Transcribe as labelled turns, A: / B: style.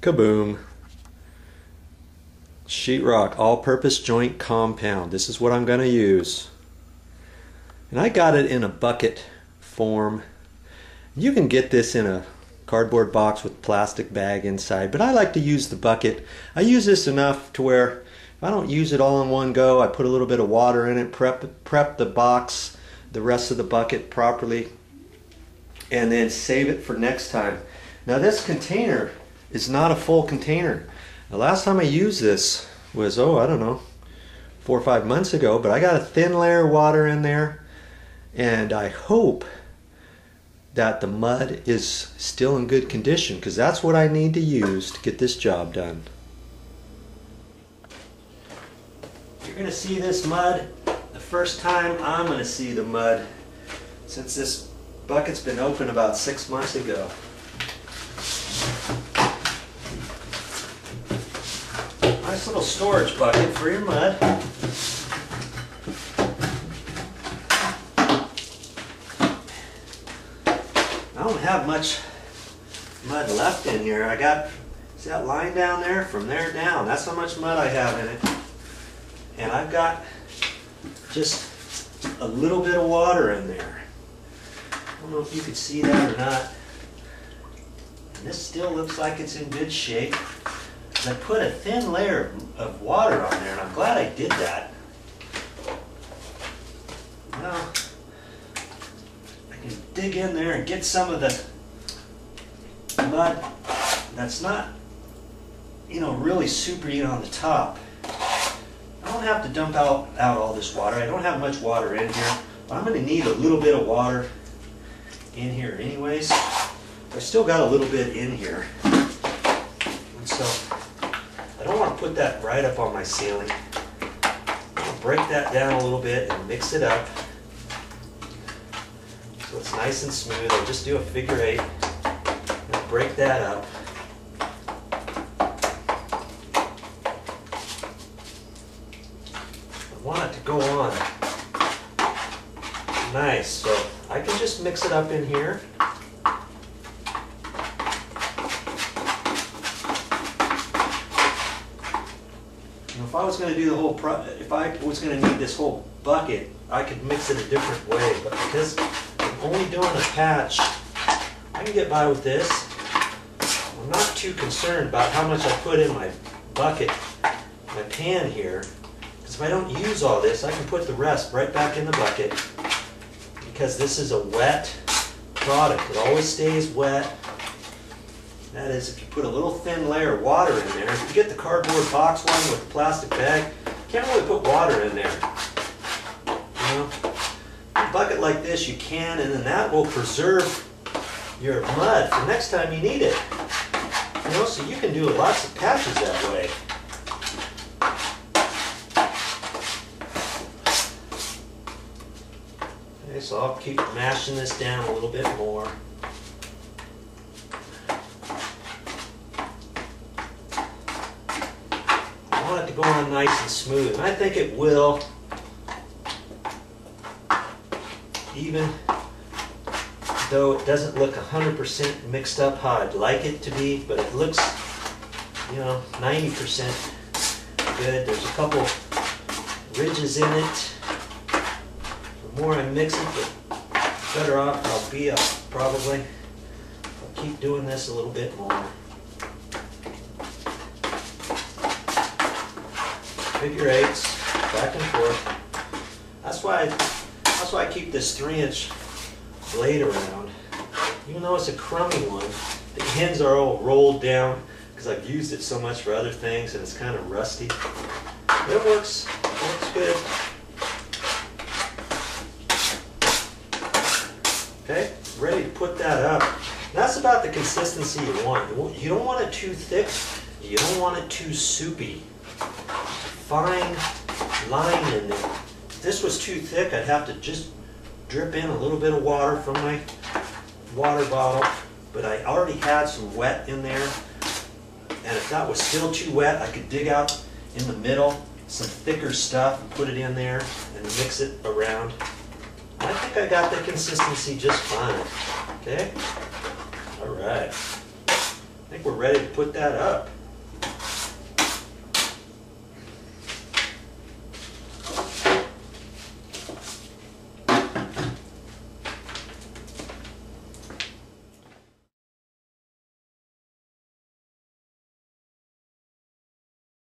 A: Kaboom. Sheetrock all-purpose joint compound. This is what I'm going to use. And I got it in a bucket form. You can get this in a cardboard box with plastic bag inside, but I like to use the bucket. I use this enough to where if I don't use it all in one go, I put a little bit of water in it, prep the box, the rest of the bucket properly, and then save it for next time. Now this container is not a full container. The last time I used this was, I don't know, 4 or 5 months ago, but I got a thin layer of water in there, and I hope that the mud is still in good condition, because that's what I need to use to get this job done. You're going to see this mud the first time I'm going to see the mud, since this bucket's been open about 6 months ago. Nice little storage bucket for your mud. I don't have much mud left in here. I got, see that line down there? From there down, that's how much mud I have in it. And I've got just a little bit of water in there. I don't know if you could see that or not. And this still looks like it's in good shape. I put a thin layer of water on there, and I'm glad I did that. Well, I can dig in there and get some of the mud that's not, really super on the top. I don't have to dump out all this water. I don't have much water in here, but I'm going to need a little bit of water in here anyways. I still got a little bit in here. And so I don't want to put that right up on my ceiling. I'll break that down a little bit and mix it up so it's nice and smooth. I'll just do a figure 8 and break that up. I want it to go on nice, so I can just mix it up in here. If I was going to do the whole if I was going to need this whole bucket, I could mix it a different way, but because I'm only doing a patch, I can get by with this. I'm not too concerned about how much I put in my bucket, my pan here, because if I don't use all this, I can put the rest right back in the bucket, because this is a wet product. It always stays wet. That is, if you put a little thin layer of water in there. If you get the cardboard box one with the plastic bag, you can't really put water in there. A bucket like this you can, and then that will preserve your mud for next time you need it. So you can do lots of patches that way. Okay, so I'll keep mashing this down a little bit more. I want it to go on nice and smooth, and I think it will, even though it doesn't look 100% mixed up how I'd like it to be, but it looks, 90% good. There's a couple ridges in it. The more I mix it, the better off I'll be probably. I'll keep doing this a little bit more. Figure 8s, back and forth. That's why I keep this 3-inch blade around. Even though it's a crummy one, the ends are all rolled down because I've used it so much for other things and it's kind of rusty. But it works good. Okay, ready to put that up. That's about the consistency you want. You don't want it too thick, you don't want it too soupy. Fine line in there. If this was too thick, I'd have to just drip in a little bit of water from my water bottle, but I already had some wet in there, and if that was still too wet, I could dig out in the middle some thicker stuff and put it in there and mix it around. I think I got the consistency just fine. Okay? Alright. I think we're ready to put that up.